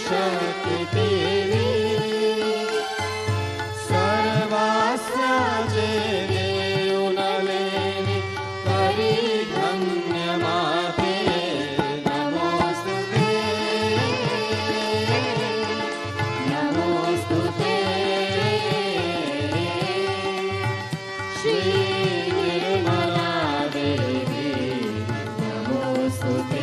शक्ती देवी सर्वास्याचे देऊन लेणी तरी धन्य माते नमोस्तुते नमोस्तुते श्री निर्मला देवी नमोस्तुते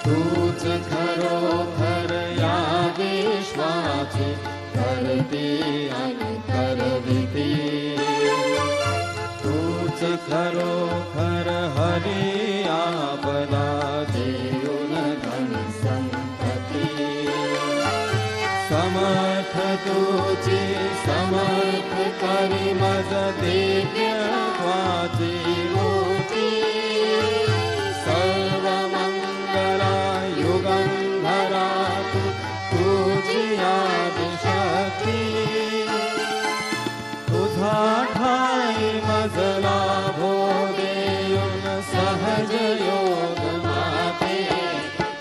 तूच खरोखर या विश्वाची करती आणि करविती तूच खरोखर हरी आपदा देऊन धन संपत्ती समर्थ तुझी समर्थ करी मज दिव्यत्वाची मूर्ती सर्व मंगला युगंधरा तुझी आदिशक्ती तुझा ठाई मजला भो देऊन सहज योग माते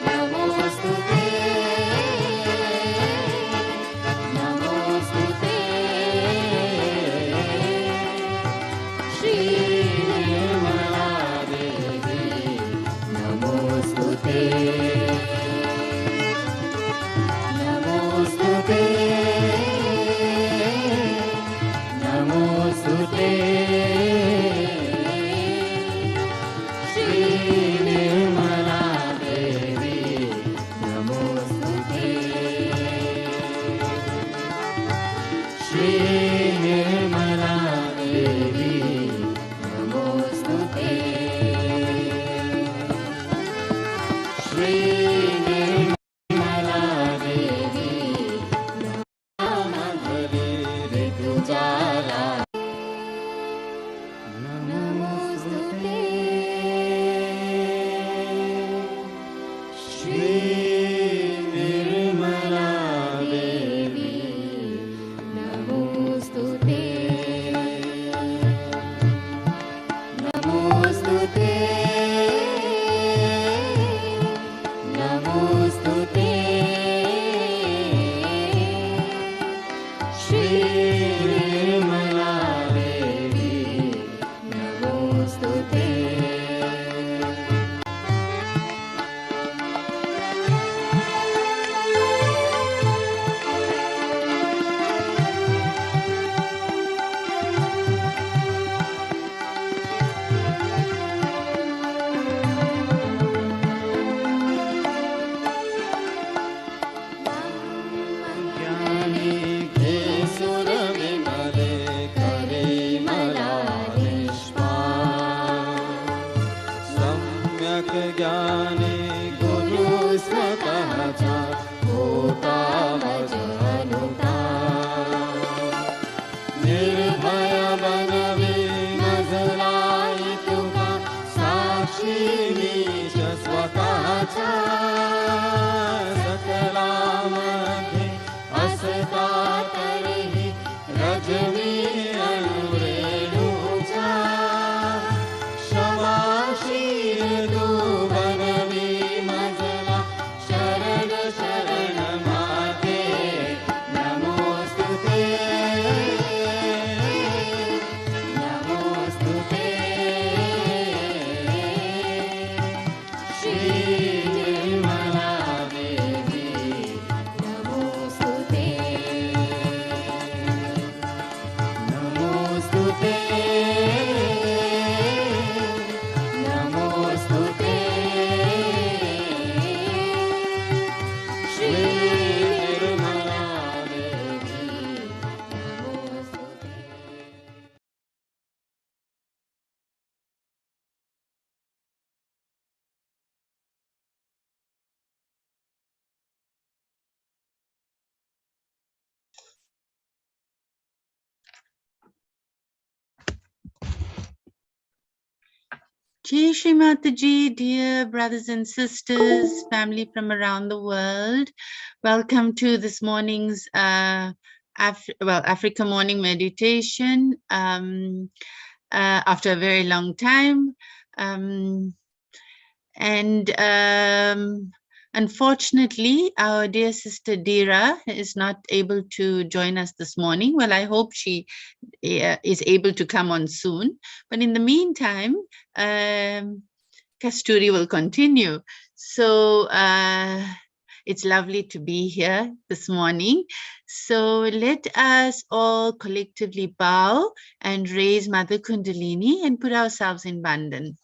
नमोस्तुते नमोस्तुते श्री निर्मला देवी नमोस्तुते नमोस्तुते नमोस्तुते श्री निर्मला देवी नमोस्तुते श्री निर्मला देवी नमोस्तुते श्री निर्मला देवी नमोस्तुते ऋतुजाला नमोस्तुते श्री निर्मला देवी नमोस्तुते नमोस्तुते नमोस्तुते श्री निर्मला देवी नमोस्तुते Jai Shri Mataji, dear brothers and sisters, family from around the world. Welcome to this morning's Africa morning meditation. After a very long time. Um, and unfortunately, our dear sister Dira is not able to join us this morning. Well, I hope she is able to come on soon. But in the meantime, Kasturi will continue. So it's lovely to be here this morning. So let us all collectively bow and raise Mother Kundalini and put ourselves in Bandhan.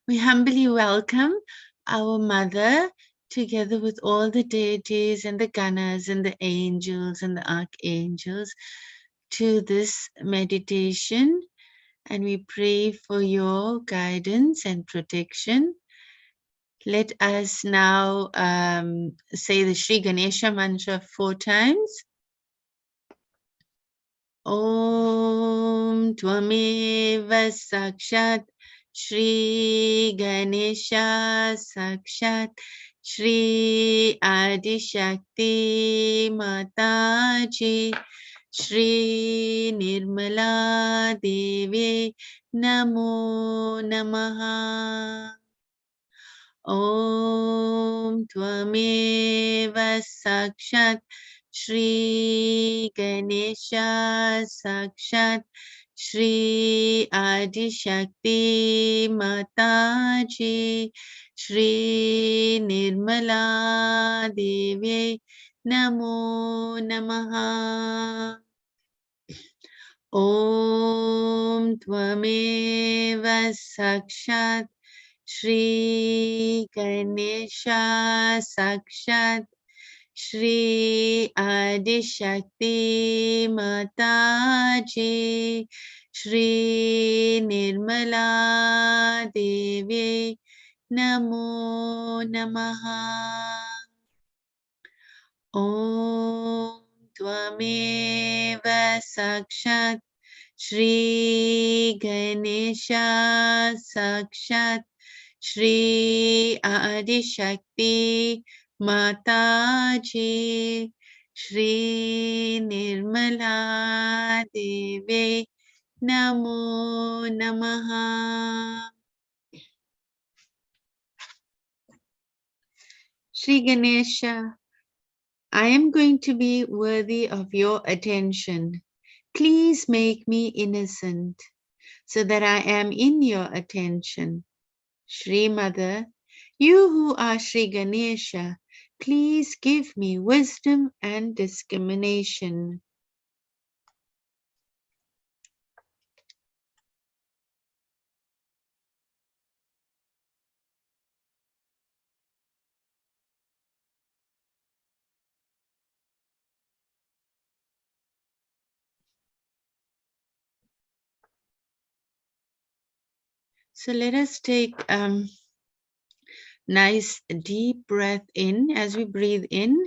We humbly welcome our mother together with all the deities and the ganas and the angels and the archangels to this meditation, and we pray for your guidance and protection. Let us now say the Sri Ganesha mantra 4 times. Om Tvameva Sakshat Shri Ganesha Sakshat Shri Adishakti Mataji Shri Nirmala Devi Namo Namaha. Om Tvameva Sakshat Shri Ganesha Sakshat Shri Adishakti Mataji Shri Nirmala Devi Namo Namaha. Om Tvameva Sakshat Shri Ganesha Sakshat Shri Adishakti Mataji Shri Nirmala Devi Namo Namaha. Om Tvameva Sakshat Shri Ganesha Sakshat Shri Adishakti Mataji Shri Nirmala Devi Namo Namaha. Shri Ganesha, I am going to be worthy of your attention. Please make me innocent so that I am in your attention. Shri Mother, you who are Shri Ganesha, please give me wisdom and discrimination. So let us take nice deep breath in. As we breathe in,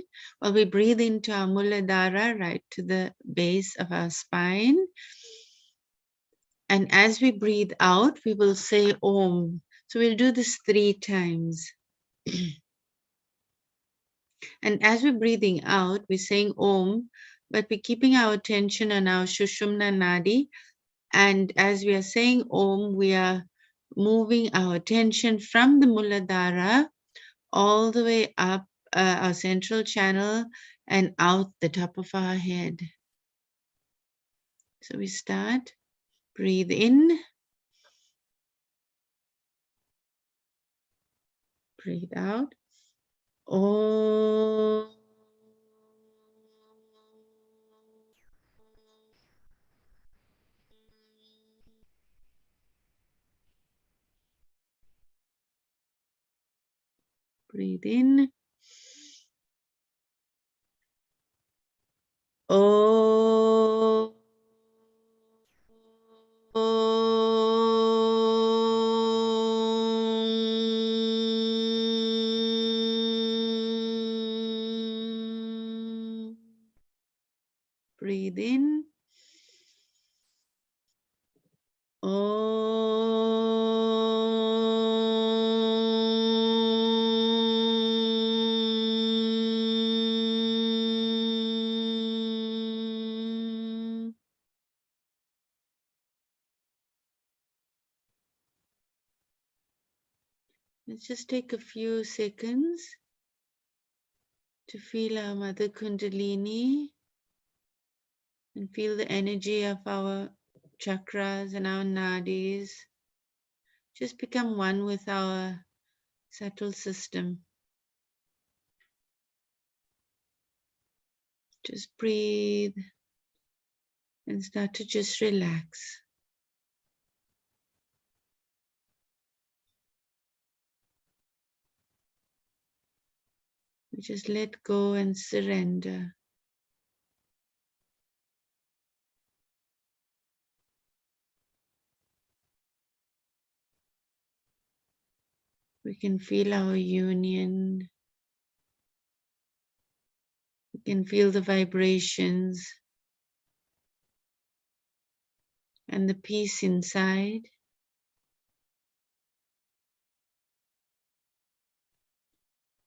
well, we breathe into our Muladhara right to the base of our spine. And as we breathe out, we will say Om. So we'll do this 3 times. And as we're breathing out, we're saying Om, but we're keeping our attention on our Shushumna Nadi. And as we are saying Om, we are moving our attention from the Muladhara all the way up our central channel and out the top of our head. So we start, breathe in, breathe out. Om. Breathe in. Om. Breathe in. Om. Let's just take a few seconds to feel our Mother Kundalini and feel the energy of our chakras and our nadis. Just become one with our subtle system. Just breathe and start to just relax. We just let go and surrender. We can feel our union. We can feel the vibrations and the peace inside.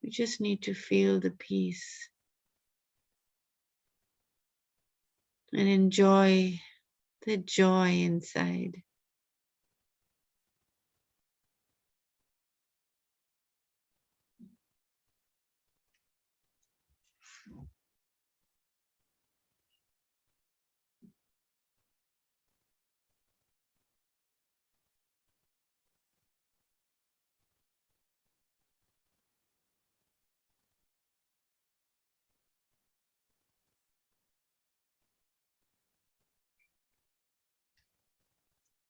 We just need to feel the peace and enjoy the joy inside.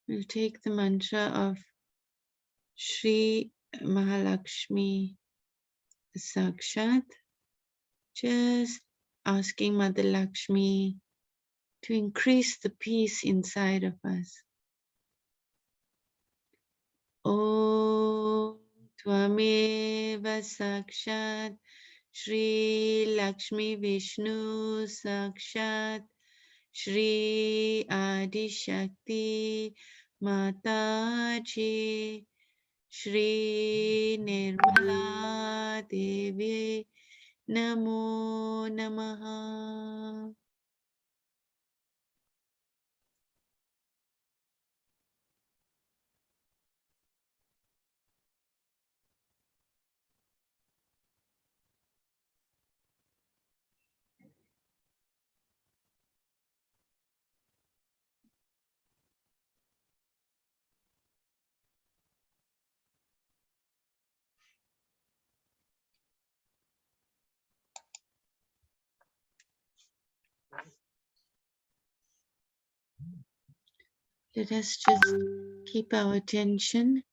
We'll take the mantra of Shri Mahalakshmi Sakshat, just asking Mother Lakshmi to increase the peace inside of us. Om Tvameva Sakshat Shri Lakshmi Vishnu Sakshat Shri Adi Shakti Mataji Shri Nirmala Devi Namo Namaha. Let us just keep our attention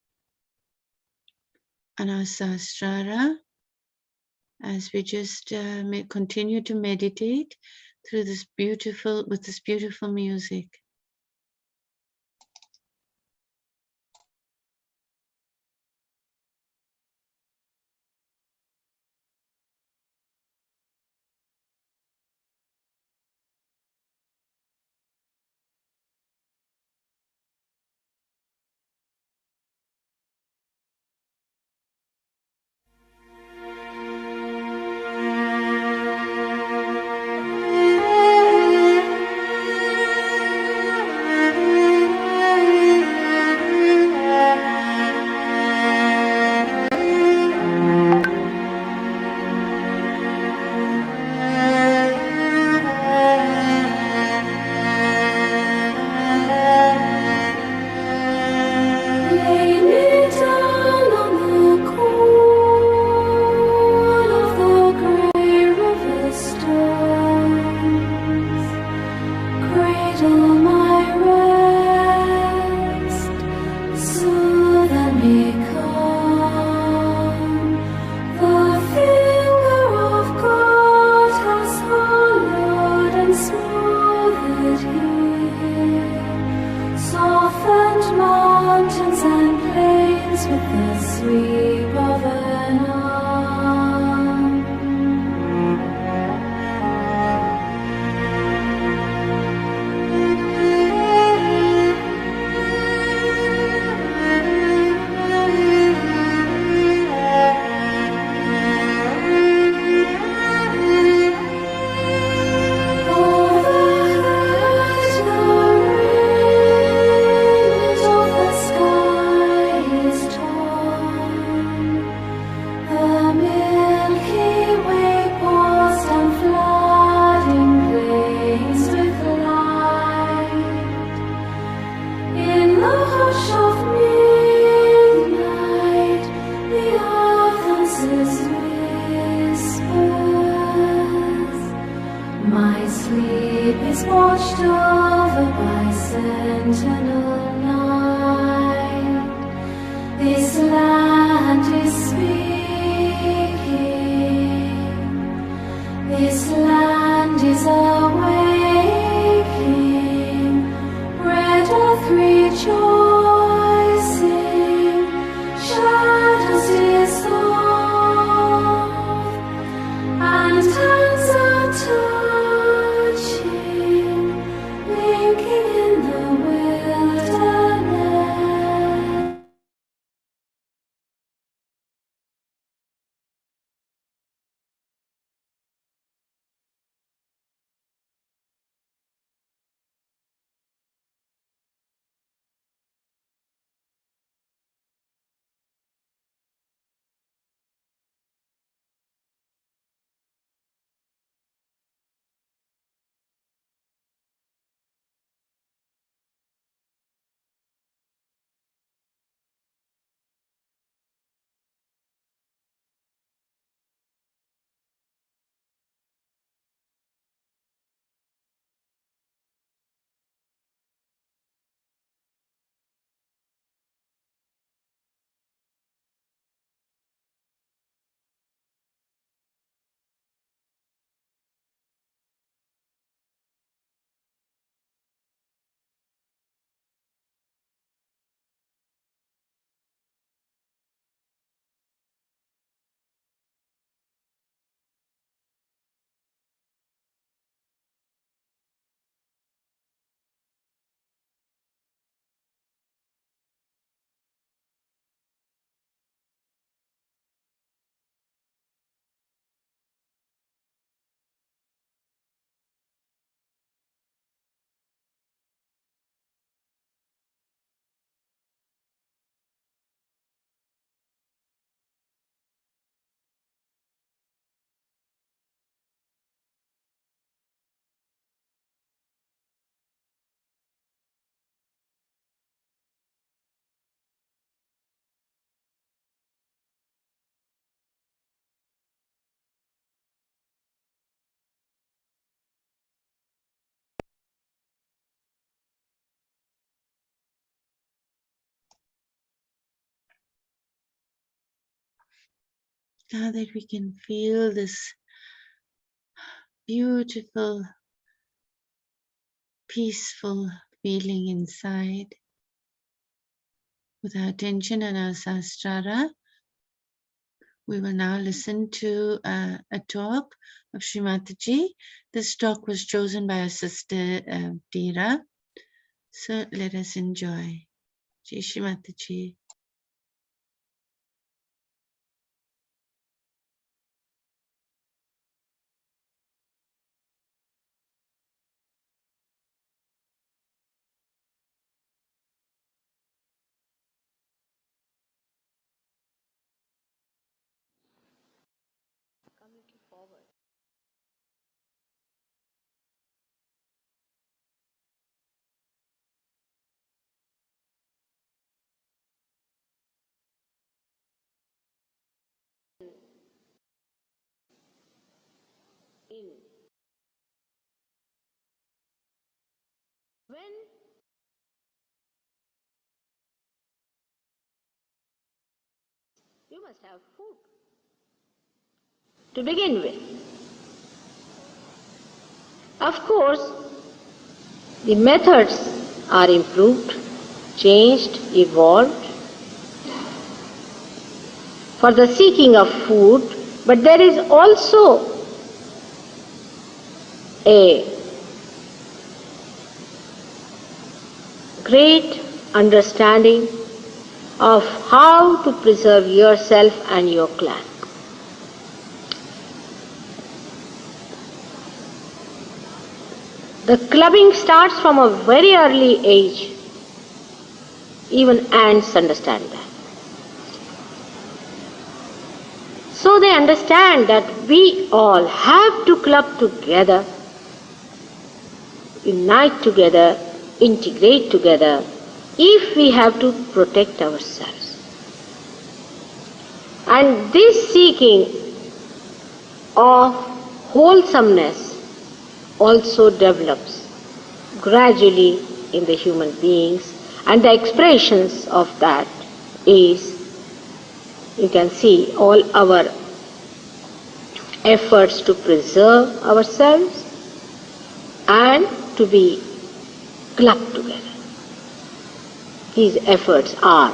on our Sahasrara as we just continue to meditate through this beautiful, with this beautiful music. This land is speaking. This land is awaking. Red earth rejoicing. Shadows dissolve, and hands are touching, linking in the wilderness. Now that we can feel this beautiful, peaceful feeling inside with our attention on our sahasrara, we will now listen to a talk of Srimataji. This talk was chosen by our sister Tira. So let us enjoy. Jai Srimataji. When you must have food to begin with. Of course, the methods are improved, changed, evolved for the seeking of food, but there is also a great understanding of how to preserve yourself and your clan. The clubbing starts from a very early age. Even ants understand that. So they understand that we all have to club together, unite together, integrate together, if we have to protect ourselves. And this seeking of wholesomeness also develops gradually in the human beings, and the expressions of that is you can see all our efforts to preserve ourselves and to be clubbed together. These efforts are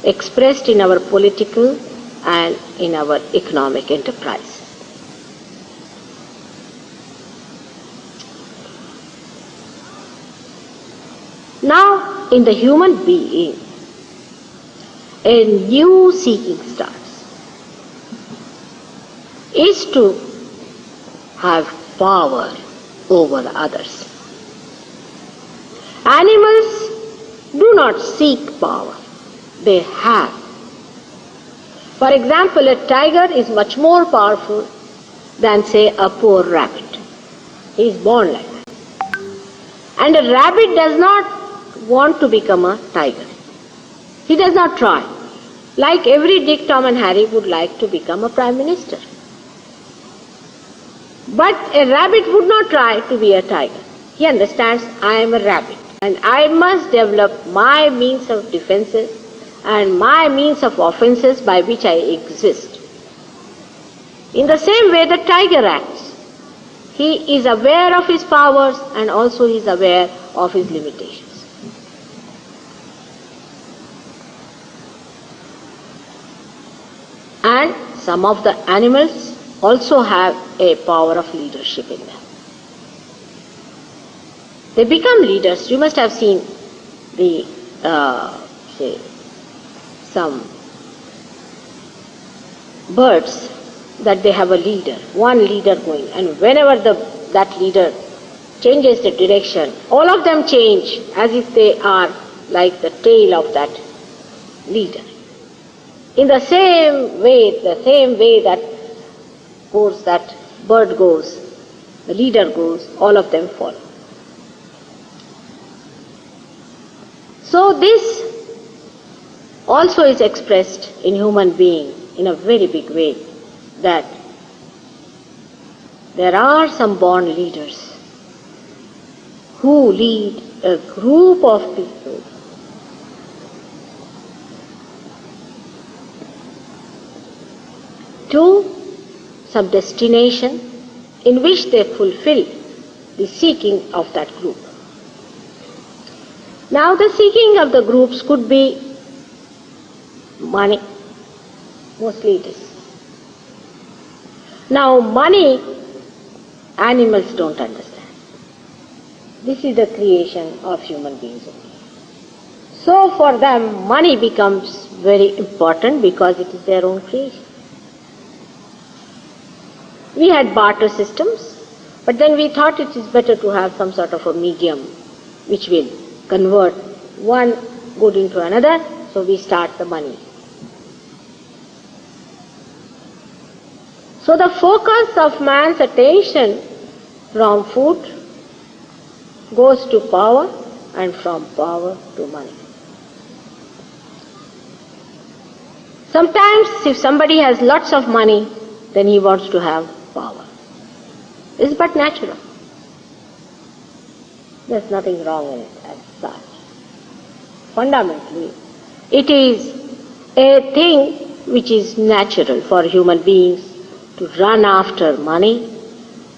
expressed in our political and in our economic enterprise. Now, in the human being, a new seeking starts, is to have power over others. Animals do not seek power, they have. For example, a tiger is much more powerful than, say, a poor rabbit. He is born like that. And a rabbit does not want to become a tiger. He does not try. Like every Dick, Tom and Harry would like to become a prime minister. But a rabbit would not try to be a tiger. He understands, I am a rabbit and I must develop my means of defenses and my means of offenses by which I exist. In the same way the tiger acts. He is aware of his powers and also he is aware of his limitations. And some of the animals also have a power of leadership in them. They become leaders. You must have seen the, say, some birds that they have a leader, one leader going, and whenever that leader changes the direction, all of them change as if they are like the tail of that leader. In the same way that goes, that bird goes, the leader goes, all of them follow. So this also is expressed in human being in a very big way, that there are some born leaders who lead a group of people to some destination in which they fulfill the seeking of that group. Now the seeking of the groups could be money, mostly it is. Now money, animals don't understand. This is the creation of human beings only. So for them money becomes very important because it is their own creation. We had barter systems, but then we thought it is better to have some sort of a medium which will convert one good into another, so we start the money. So the focus of man's attention from food goes to power and from power to money. Sometimes if somebody has lots of money, then he wants to have power. It's but natural. There's nothing wrong in it as such. Fundamentally, it is a thing which is natural for human beings to run after money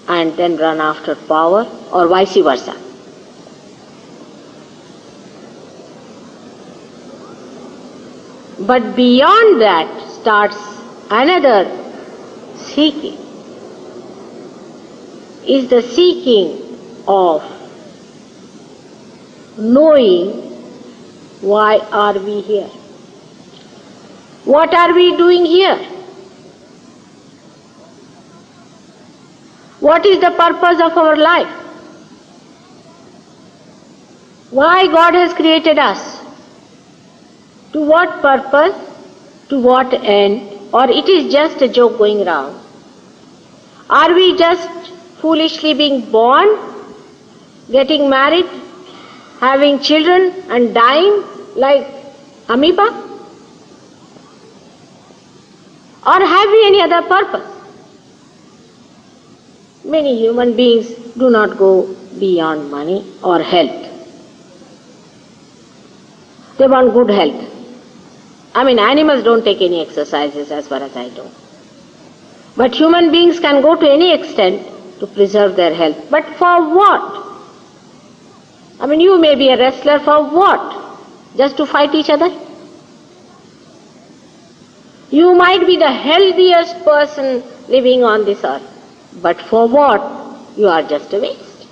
and then run after power, or vice versa. But beyond that starts another seeking, is the seeking of knowing why are we here? What are we doing here? What is the purpose of our life? Why God has created us? To what purpose? To what end? Or it is just a joke going around? Are we just foolishly being born, getting married, having children and dying like amoeba? Or have we any other purpose? Many human beings do not go beyond money or health. They want good health. I mean, animals don't take any exercises as far as I know. But human beings can go to any extent to preserve their health. But for what? I mean, you may be a wrestler for what? Just to fight each other? You might be the healthiest person living on this earth. But for what? You are just a waste.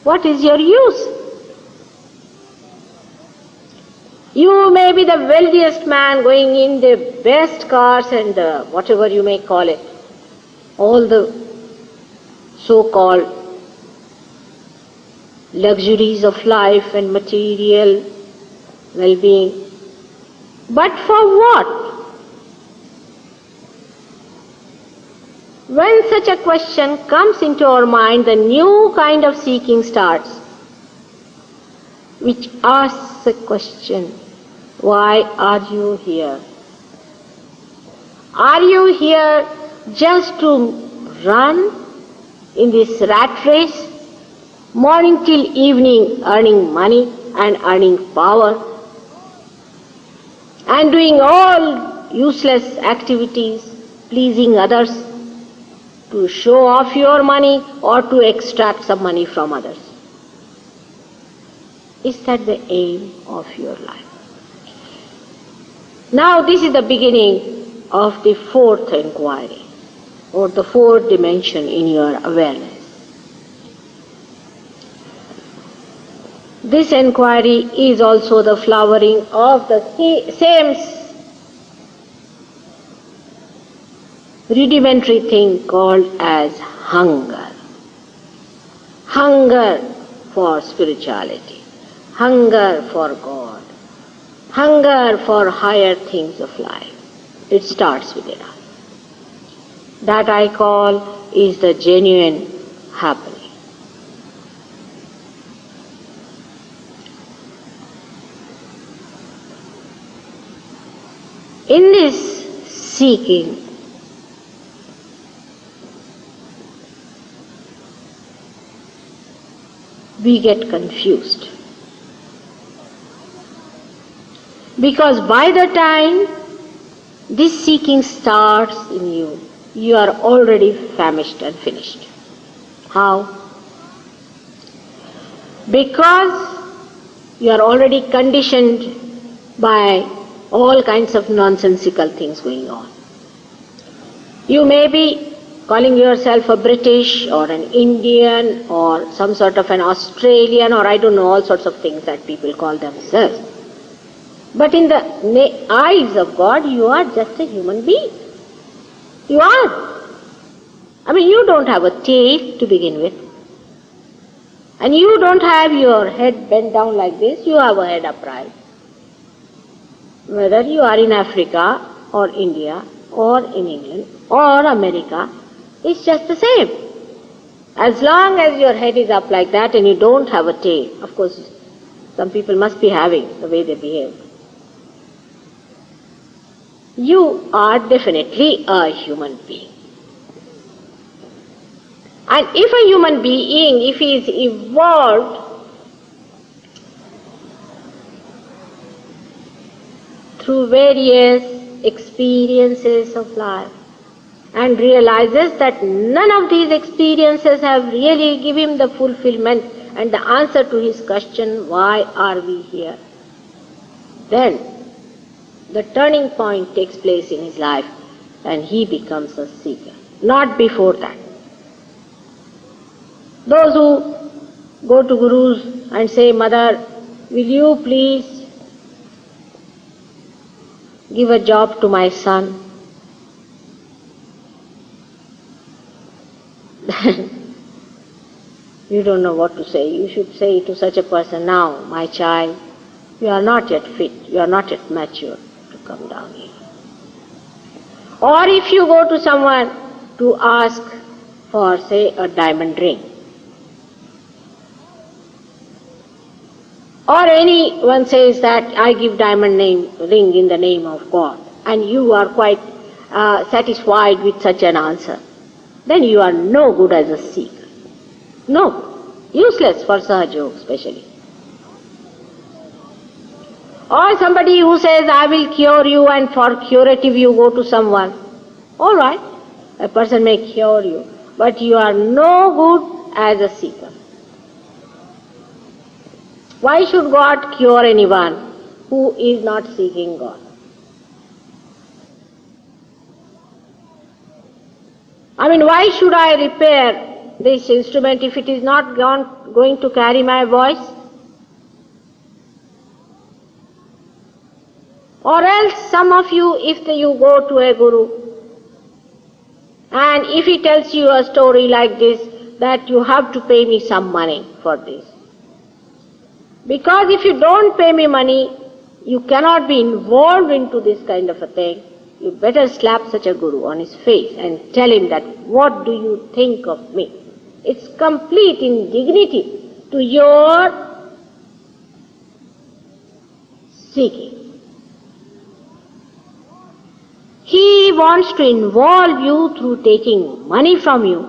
What is your use? You may be the wealthiest man going in the best cars and whatever you may call it, all the so-called luxuries of life and material well-being. But for what? When such a question comes into our mind, the new kind of seeking starts, which asks a question, why are you here? Are you here just to run in this rat race, morning till evening earning money and earning power and doing all useless activities, pleasing others, to show off your money or to extract some money from others? Is that the aim of your life? Now this is the beginning of the fourth inquiry, or the fourth dimension in your awareness. This inquiry is also the flowering of the same rudimentary thing called as hunger. Hunger for spirituality, hunger for God, hunger for higher things of life. It starts within us. That I call is the genuine happening. In this seeking, we get confused. Because by the time this seeking starts in you, you are already famished and finished. How? Because you are already conditioned by all kinds of nonsensical things going on. You may be calling yourself a British or an Indian or some sort of an Australian, or I don't know, all sorts of things that people call themselves. But in the eyes of God, you are just a human being. You are. I mean, you don't have a tail to begin with. And you don't have your head bent down like this, you have a head upright. Whether you are in Africa or India or in England or America, it's just the same. As long as your head is up like that and you don't have a tail, of course, some people must be having the way they behave. You are definitely a human being. And if a human being, if he is evolved through various experiences of life and realizes that none of these experiences have really given him the fulfillment and the answer to his question, why are we here? Then the turning point takes place in his life and he becomes a seeker. Not before that. Those who go to gurus and say, Mother, will you please give a job to my son? You don't know what to say. You should say to such a person, now, my child, you are not yet fit, you are not yet mature to come down here. Or if you go to someone to ask for, say, a diamond ring, or anyone says that I give diamond ring in the name of God, and you are quite satisfied with such an answer, then you are no good as a seeker. No, useless for Sahaja Yoga especially. Or somebody who says, I will cure you, and for curative you go to someone. All right, a person may cure you, but you are no good as a seeker. Why should God cure anyone who is not seeking God? I mean, why should I repair this instrument if it is not going to carry my voice? Or else some of you, if you go to a guru, and if he tells you a story like this, that you have to pay me some money for this. Because if you don't pay me money, you cannot be involved into this kind of a thing. You better slap such a guru on his face and tell him that, what do you think of me? It's complete indignity to your seeking. He wants to involve you through taking money from you.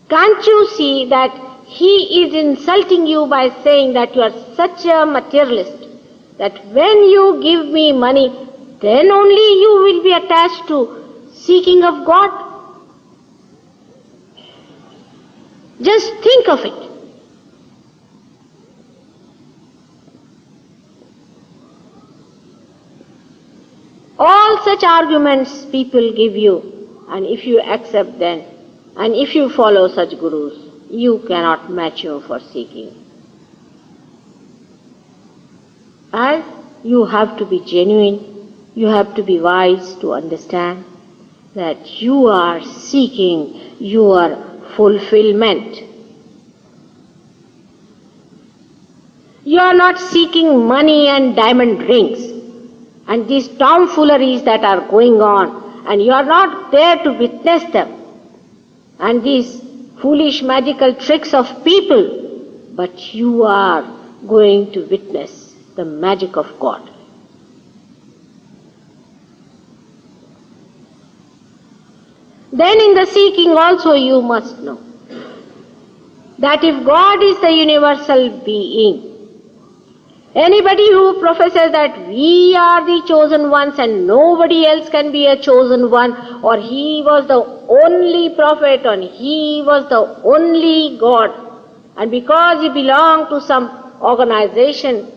Can't you see that he is insulting you by saying that you are such a materialist, that when you give me money, then only you will be attached to seeking of God? Just think of it. All such arguments people give you, and if you accept them, and if you follow such gurus, you cannot mature for seeking. As you have to be genuine, you have to be wise to understand that you are seeking your fulfillment. You are not seeking money and diamond rings and these tomfooleries that are going on, and you are not there to witness them, and these foolish magical tricks of people, but you are going to witness the magic of God. Then in the seeking also you must know that if God is the universal being, anybody who professes that we are the chosen ones and nobody else can be a chosen one, or he was the only prophet and he was the only God, and because he belonged to some organization,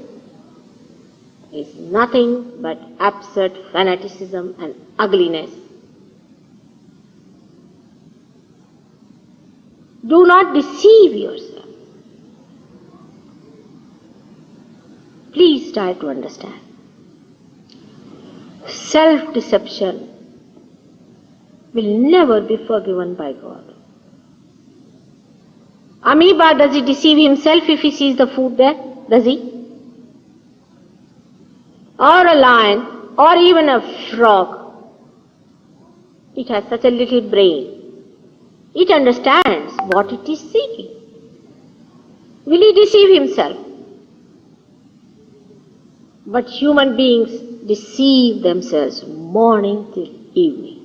is nothing but absurd fanaticism and ugliness. Do not deceive yourself. Please try to understand. Self-deception will never be forgiven by God. Amoeba, does he deceive himself if he sees the food there? Does he? Or a lion, or even a frog. It has such a little brain. It understands what it is seeking. Will he deceive himself? But human beings deceive themselves morning till evening.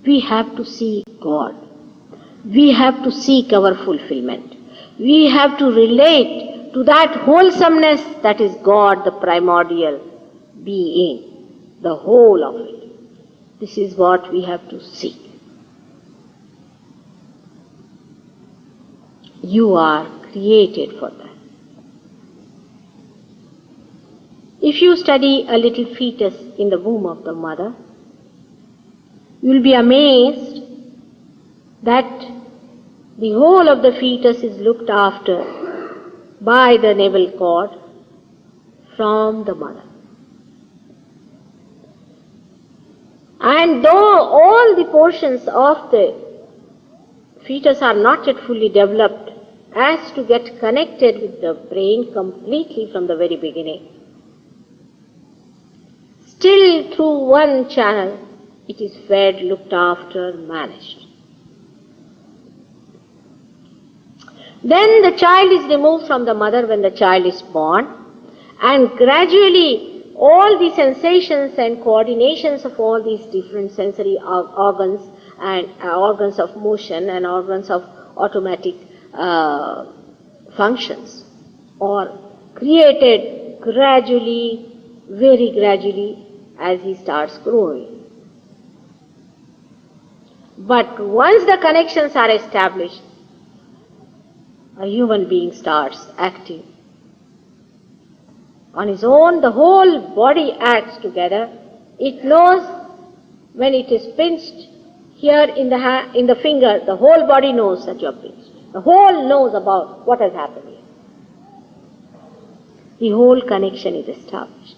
We have to seek God. We have to seek our fulfillment. We have to relate to that wholesomeness that is God, the primordial being, the whole of it. This is what we have to seek. You are created for that. If you study a little fetus in the womb of the mother, you will be amazed that the whole of the fetus is looked after by the navel cord from the mother. And though all the portions of the fetus are not yet fully developed as to get connected with the brain completely from the very beginning, still through one channel it is fed, looked after, managed. Then the child is removed from the mother when the child is born, and gradually all the sensations and coordinations of all these different sensory organs and organs of motion and organs of automatic functions or created gradually, very gradually as he starts growing. But once the connections are established, a human being starts acting. On his own, the whole body acts together. It knows when it is pinched here in the finger, the whole body knows that you are pinched. The whole knows about what has happened here. The whole connection is established.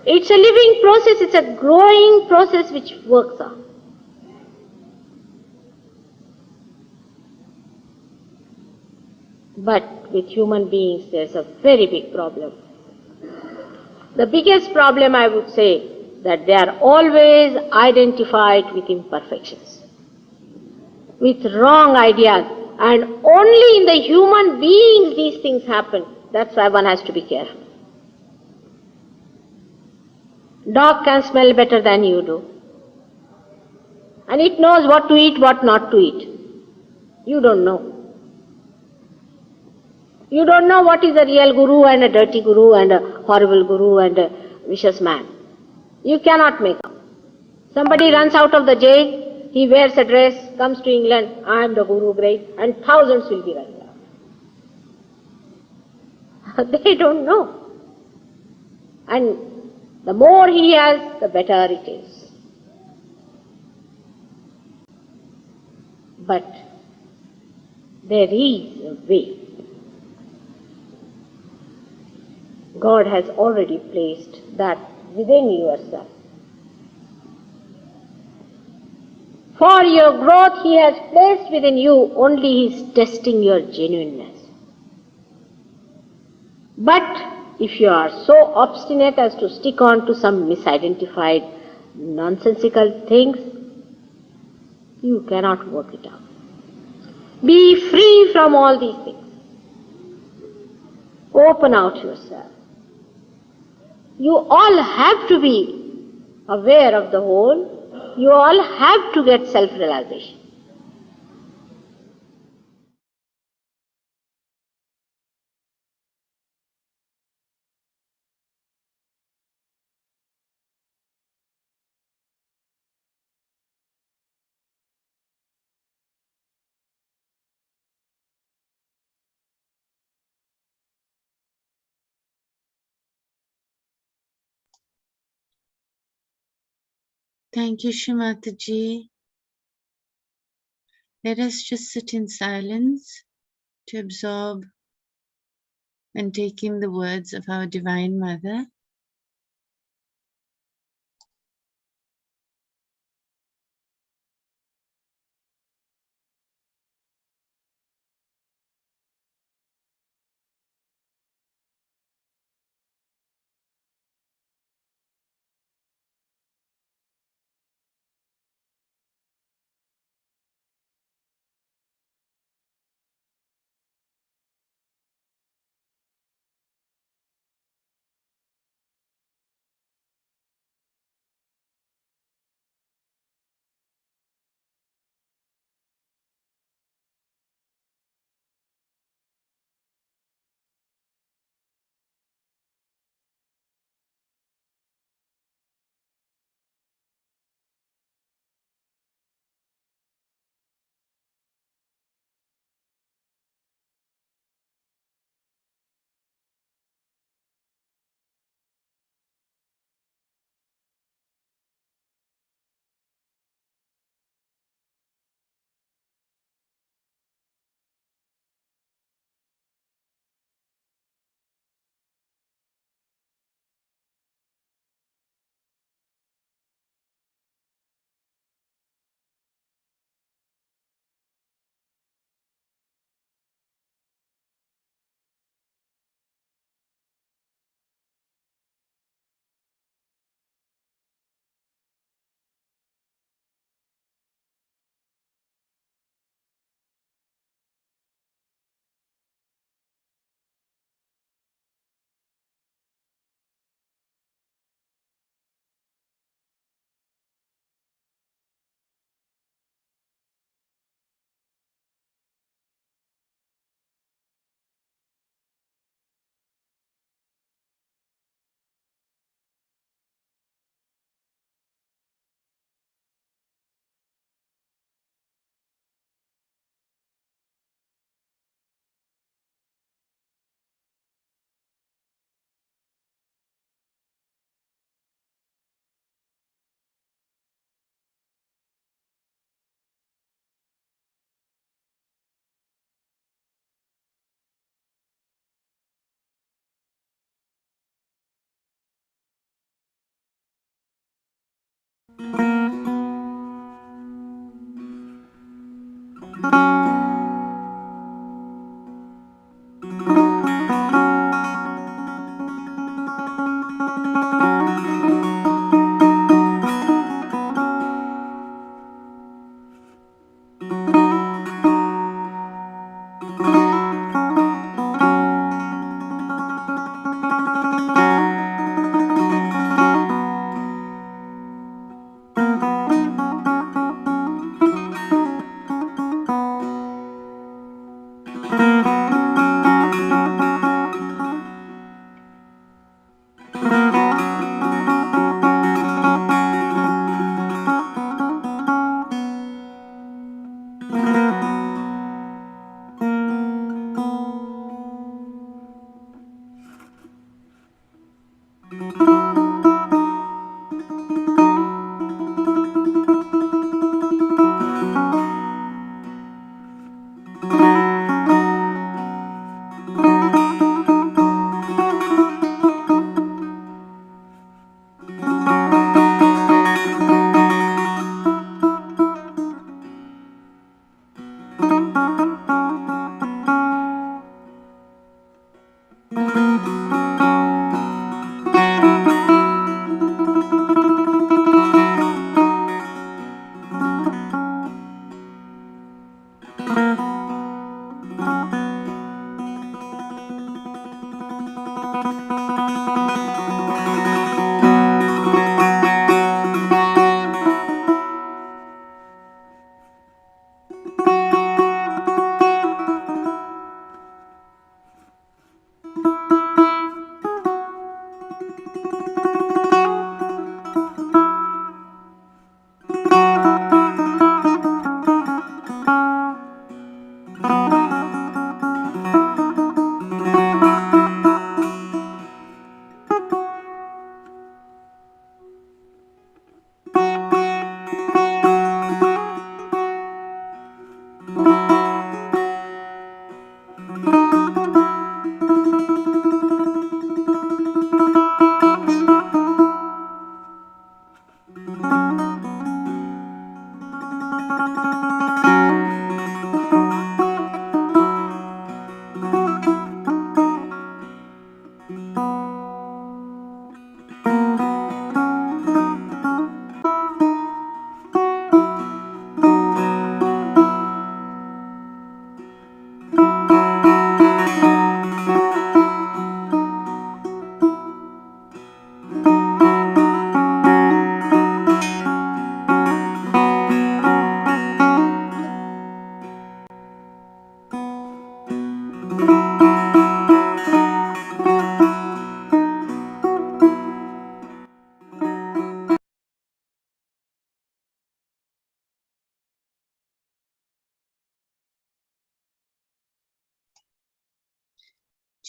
It's a living process, it's a growing process which works on. But with human beings, there's a very big problem. The biggest problem, I would say, that they are always identified with imperfections, with wrong ideas, and only in the human beings these things happen. That's why one has to be careful. Dog can smell better than you do, and it knows what to eat, what not to eat. You don't know. You don't know what is a real guru and a dirty guru and a horrible guru and a vicious man. You cannot make out. Somebody runs out of the jail, he wears a dress, comes to England, I am the guru, great, and thousands will be running out. They don't know. And the more he has, the better it is. But there is a way. God has already placed that within yourself. For your growth, He has placed within you, only He is testing your genuineness. But if you are so obstinate as to stick on to some misidentified, nonsensical things, you cannot work it out. Be free from all these things. Open out yourself. You all have to be aware of the whole. You all have to get self-realization. Thank you, Shimataji. Let us just sit in silence to absorb and take in the words of our Divine Mother.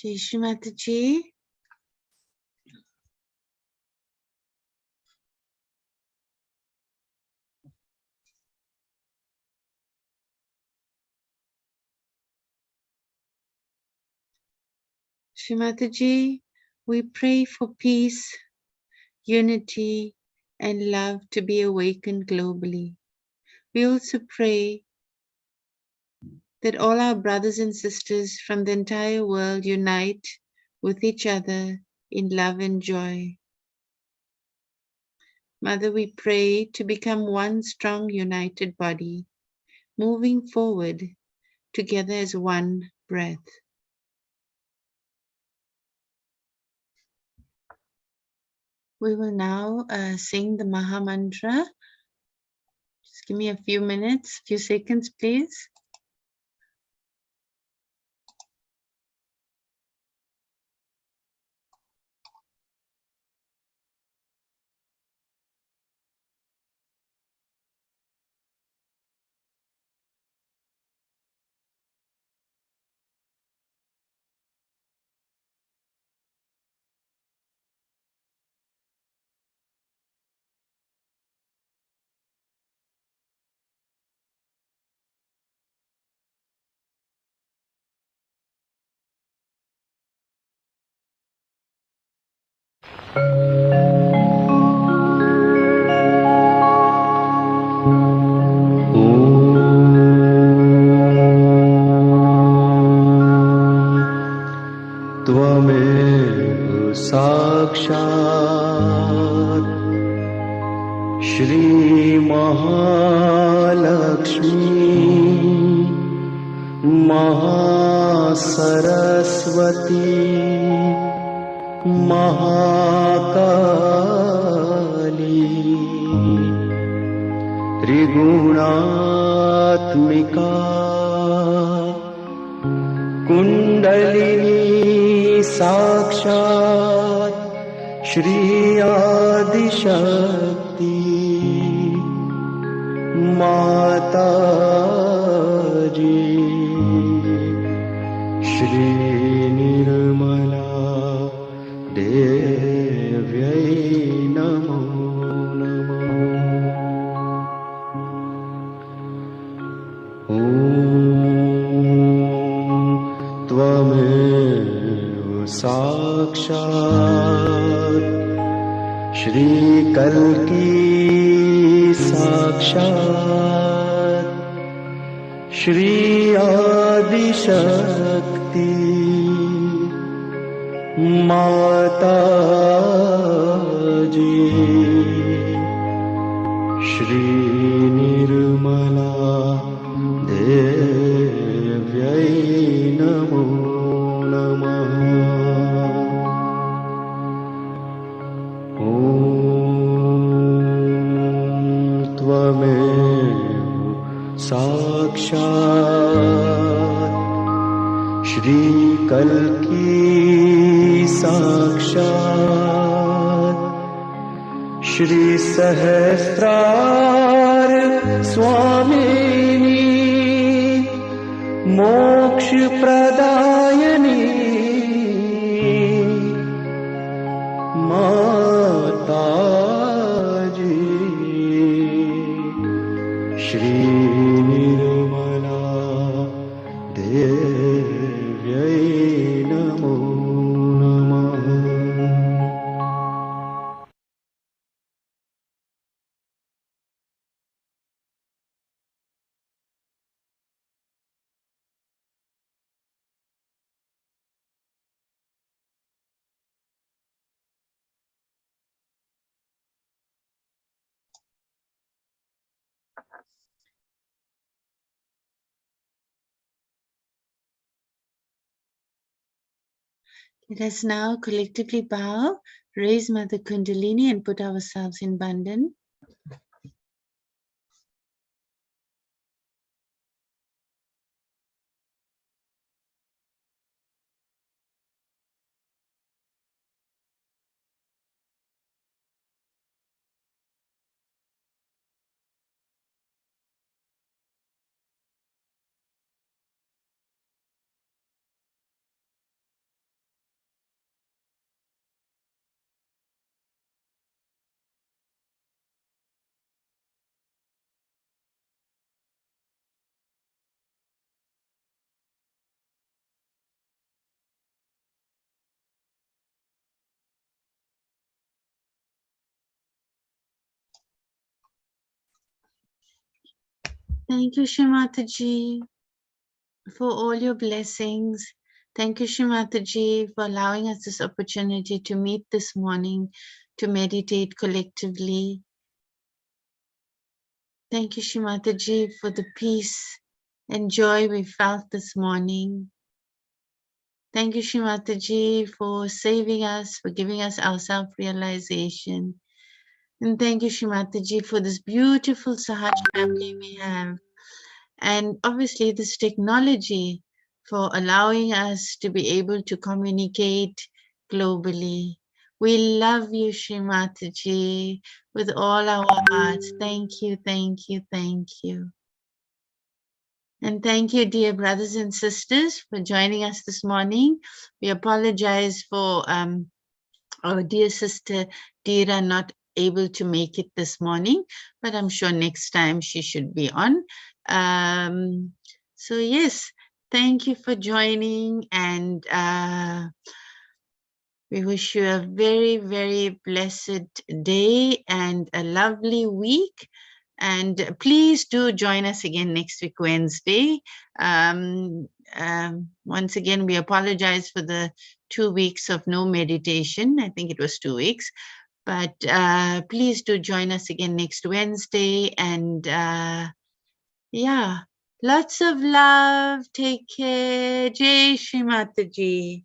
Jai Shri Mataji. Shri Mataji, we pray for peace, unity, and love to be awakened globally. We also pray that all our brothers and sisters from the entire world unite with each other in love and joy. Mother, we pray to become one strong, united body, moving forward together as one breath. We will now sing the Maha Mantra. Just give me a few minutes, few seconds, please. त्वमेव साक्षात् श्रीमहालक्ष्मी महासरस्वती महाकाली त्रिगुणात्मिका कुण्डलिनी साक्षात् श्री आदिशक्ति माताजी श्री निर्मला देव्यै नमो नमः। ॐ त्वमेव साक्षात् श्री कल्की साक्षात् श्री आदिशक्ति माता जी श्री निर्मला देव्यै नमो नमः। ॐ त्वमेव साक्षात् श्री कल्की साक्षात् श्री सहस्रार स्वामिनी मोक्ष प्रदायिनी माता जी श्री निर्मला देव्यै नमो नमः। Let us now collectively bow, raise Mother Kundalini and put ourselves in Bandhan. Thank you, Shrimataji, for all your blessings. Thank you, Shrimataji, for allowing us this opportunity to meet this morning, to meditate collectively. Thank you, Shrimataji, for the peace and joy we felt this morning. Thank you, Shrimataji, for saving us, for giving us our self-realization. And thank you, Shrimataji, for this beautiful Sahaj family we have. And obviously this technology for allowing us to be able to communicate globally. We love you, Shrimataji, with all our hearts. Thank you, thank you, thank you. And thank you, dear brothers and sisters, for joining us this morning. We apologize for our dear sister Dira not able to make it this morning, but I'm sure next time she should be on. So yes, thank you for joining, and we wish you a very, very blessed day and a lovely week. And please do join us again next week, Wednesday. Once again, we apologize for the 2 weeks of no meditation. I think it was 2 weeks. But please do join us again next Wednesday. And yeah, lots of love. Take care. Jai Shri Mataji.